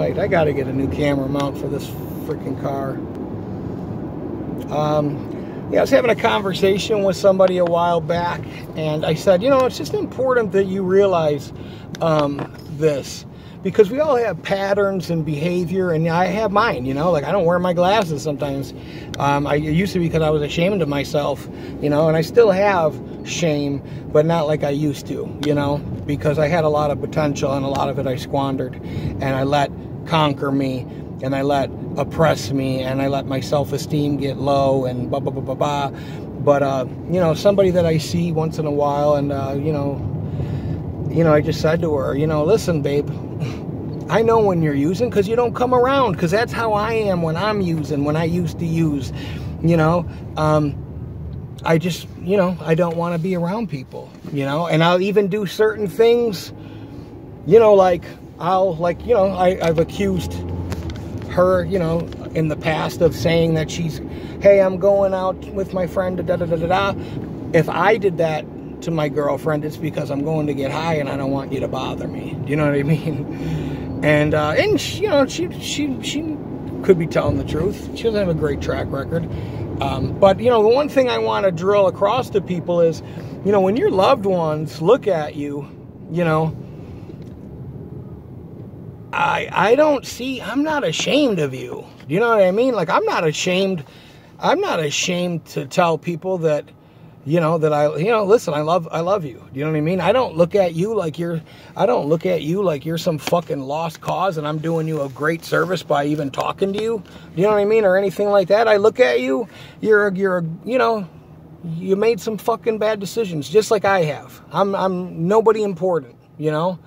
light. I gotta get a new camera mount for this freaking car. Yeah, I was having a conversation with somebody a while back, and I said, you know, it's just important that you realize this, because we all have patterns and behavior, and I have mine, you know, like I don't wear my glasses sometimes. I used to because I was ashamed of myself, you know, and I still have shame, but not like I used to, you know, because I had a lot of potential and a lot of it I squandered, and I let conquer me, and I let oppress me, and I let my self-esteem get low, and blah, blah, blah, blah, blah. But, you know, somebody that I see once in a while, and, you know, I just said to her, you know, listen, babe, I know when you're using, because you don't come around, because that's how I am when I'm using, when I used to use, you know. I just, you know, I don't want to be around people, you know, and I'll even do certain things, you know, like, you know, I've accused her, you know, in the past of saying that she's, hey, I'm going out with my friend, da da da da da. If I did that to my girlfriend, it's because I'm going to get high and I don't want you to bother me. Do you know what I mean? And she, you know, she could be telling the truth. She doesn't have a great track record. But, you know, the one thing I want to drill across to people is, you know, when your loved ones look at you, you know, I don't see, I'm not ashamed of you. You know what I mean? Like, I'm not ashamed to tell people that, you know, that you know, listen, I love you. You know what I mean? I don't look at you like you're some fucking lost cause and I'm doing you a great service by even talking to you. You know what I mean? Or anything like that. I look at you, you're, you know, you made some fucking bad decisions, just like I have. I'm nobody important, you know?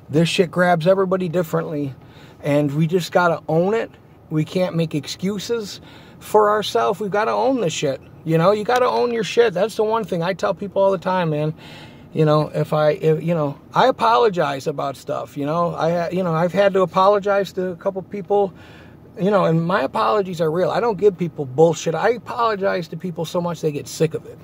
This shit grabs everybody differently, and we just gotta own it. We can't make excuses for ourselves. We've got to own this shit. You know, you got to own your shit. That's the one thing I tell people all the time, man. You know, you know, I apologize about stuff. You know, I've had to apologize to a couple people. You know, and my apologies are real. I don't give people bullshit. I apologize to people so much they get sick of it.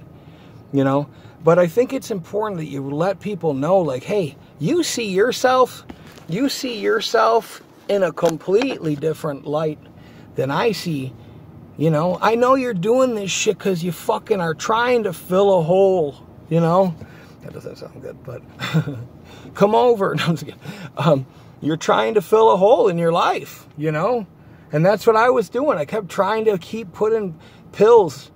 You know, but I think it's important that you let people know, like, hey, you see yourself in a completely different light than I see. You know, I know you're doing this shit because you fucking are trying to fill a hole, you know. That doesn't sound good, but come over. No, I'm just kidding. You're trying to fill a hole in your life, you know. And that's what I was doing. I kept trying to keep putting pills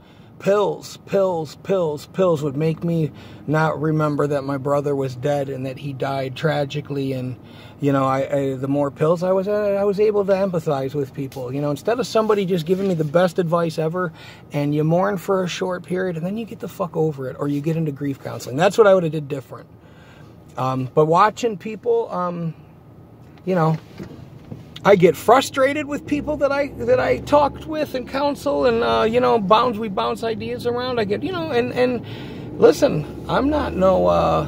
would make me not remember that my brother was dead and that he died tragically. And, you know, the more pills I was able to empathize with people. You know, instead of somebody just giving me the best advice ever, and you mourn for a short period and then you get the fuck over it, or you get into grief counseling. That's what I would have did different. But watching people, you know, I get frustrated with people that I talked with and counsel, and you know, we bounce ideas around. I get, you know, and listen, I'm not no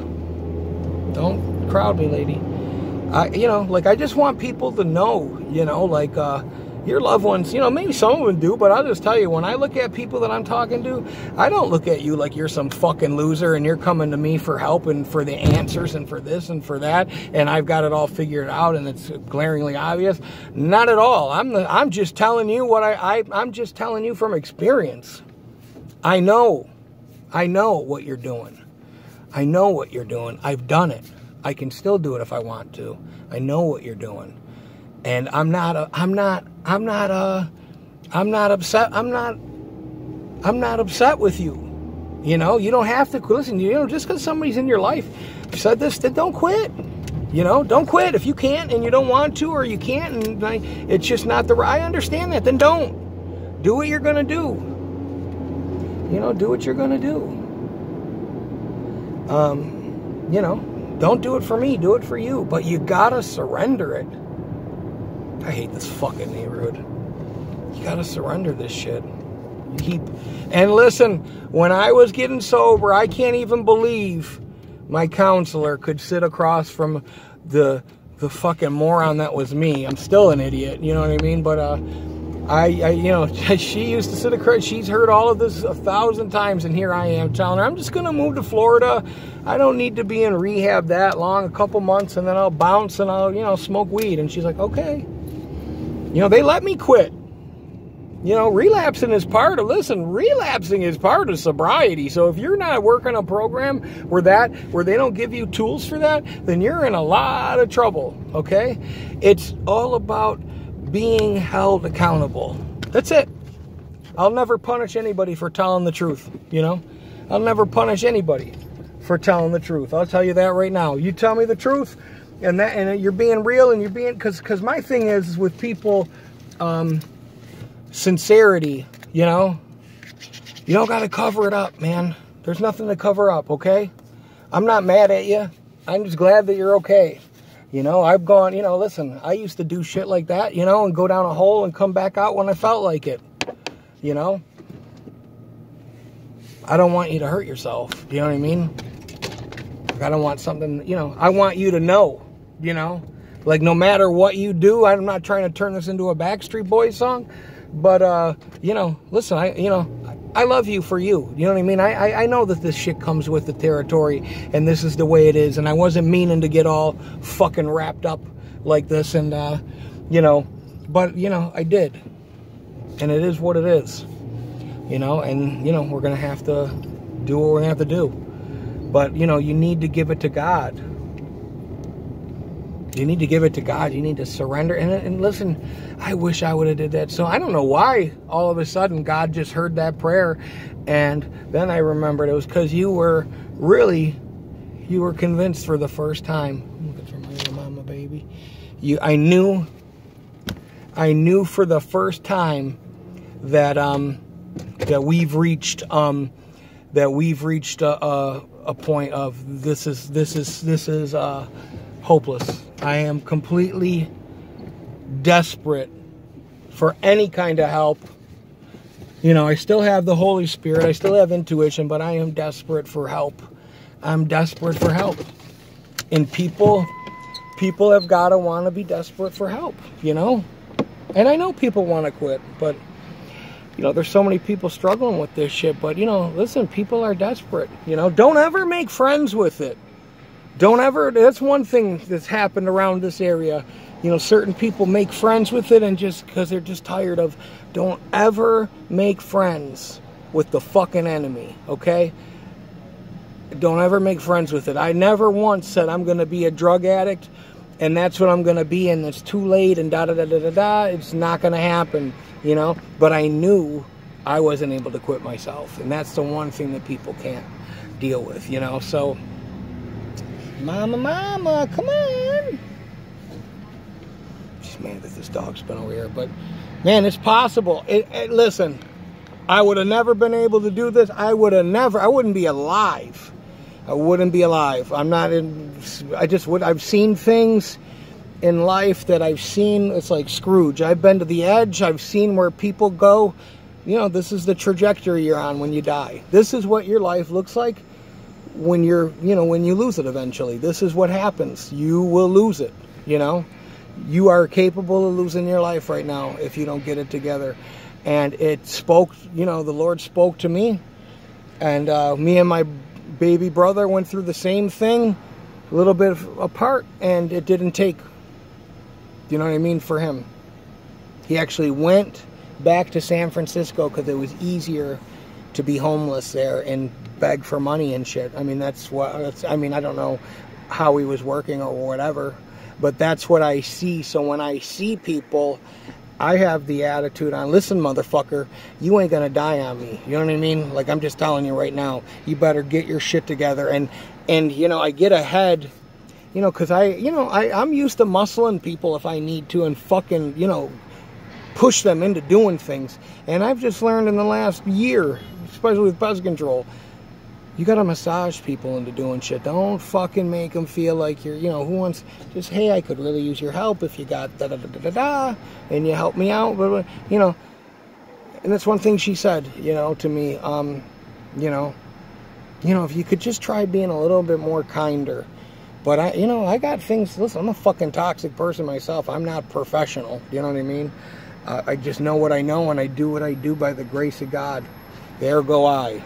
don't crowd me, lady. You know, like, I just want people to know, you know, like, your loved ones, you know, maybe some of them do, but I'll just tell you, when I look at people that I'm talking to, I don't look at you like you're some fucking loser and you're coming to me for help and for the answers and for this and for that, and I've got it all figured out and it's glaringly obvious. Not at all. I'm just telling you what I'm just telling you from experience. I know what you're doing. I know what you're doing. I've done it. I can still do it if I want to. I know what you're doing. And I'm not upset. I'm not upset with you. You know, you don't have to listen. You know, just because somebody's in your life said this, then don't quit. You know, don't quit if you can't and you don't want to, or you can't, and it's just not the right. I understand that. Then don't do what you're gonna do. You know, do what you're gonna do. You know, don't do it for me. Do it for you. But you gotta surrender it. I hate this fucking neighborhood. You gotta surrender this shit. And listen, when I was getting sober, I can't even believe my counselor could sit across from the fucking moron that was me. I'm still an idiot, you know what I mean? But I you know, she used to sit across. She's heard all of this 1,000 times, and here I am telling her I'm just gonna move to Florida. I don't need to be in rehab that long, a couple months, and then I'll bounce and I'll, you know, smoke weed. And she's like, okay. You know, they let me quit. You know, relapsing is part of sobriety. So if you're not working a program where they don't give you tools for that, then you're in a lot of trouble, okay? It's all about being held accountable. That's it. I'll never punish anybody for telling the truth, you know? I'll never punish anybody for telling the truth. I'll tell you that right now. You tell me the truth, and you're being real, and you're being, because my thing is with people, sincerity, you know? You don't got to cover it up, man. There's nothing to cover up, okay? I'm not mad at you. I'm just glad that you're okay. You know, I've gone, you know, listen, I used to do shit like that, you know, and go down a hole and come back out when I felt like it, you know? I don't want you to hurt yourself, you know what I mean? I don't want something, you know, I want you to know, you know? Like, no matter what you do, I'm not trying to turn this into a Backstreet Boys song, but, you know, listen, I love you for you. You know what I mean? I know that this shit comes with the territory, and this is the way it is, and I wasn't meaning to get all fucking wrapped up like this, and, you know, but, you know, I did. And it is what it is. You know, and, you know, we're going to have to do what we're going to have to do. But, you know, you need to give it to God. You need to give it to God. You need to surrender. And listen, I wish I would have did that. So I don't know why all of a sudden God just heard that prayer. And then I remembered it was because you were convinced for the first time. Look for my little mama, baby. I knew for the first time that we've reached a point of this is hopeless. I am completely desperate for any kind of help. You know, I still have the Holy Spirit, I still have intuition, but I am desperate for help. I'm desperate for help. And people have got to want to be desperate for help, you know? And I know people want to quit, but you know, there's so many people struggling with this shit. But, you know, listen, people are desperate. You know, don't ever make friends with it. Don't ever, that's one thing that's happened around this area. You know, certain people make friends with it and just because they're just tired of, don't ever make friends with the fucking enemy, okay? Don't ever make friends with it. I never once said I'm going to be a drug addict and that's what I'm going to be and it's too late and da-da-da-da-da-da. It's not going to happen. You know, but I knew I wasn't able to quit myself. And that's the one thing that people can't deal with, you know. So, mama, come on. She's mad that this dog's been over here. But, man, it's possible. Listen, I would have never been able to do this. I wouldn't be alive. I wouldn't be alive. I've seen things in life that I've seen. It's like Scrooge. I've been to the edge. I've seen where people go. You know, this is the trajectory you're on when you die. This is what your life looks like when when you lose it eventually. This is what happens. You will lose it, you know. You are capable of losing your life right now if you don't get it together. And it spoke, you know, the Lord spoke to me. And me and my baby brother went through the same thing, a little bit apart, and it didn't take, you know what I mean, for him. He actually went back to San Francisco because it was easier to be homeless there and beg for money and shit. I mean, I don't know how he was working or whatever, but that's what I see. So when I see people, I have the attitude on, listen, motherfucker, you ain't gonna die on me. You know what I mean? Like, I'm just telling you right now, you better get your shit together. And you know, I get ahead, you know, because I'm used to muscling people if I need to and fucking, you know, push them into doing things. And I've just learned in the last year, especially with pest control, you gotta massage people into doing shit. Don't fucking make them feel like you're, you know, who wants, just, hey, I could really use your help if you got da-da-da-da-da, and you help me out, but, you know. And that's one thing she said, you know, to me, you know, if you could just try being a little bit more kinder. But I got things, listen, I'm a fucking toxic person myself. I'm not professional, you know what I mean? I just know what I know, and I do what I do by the grace of God. There go I.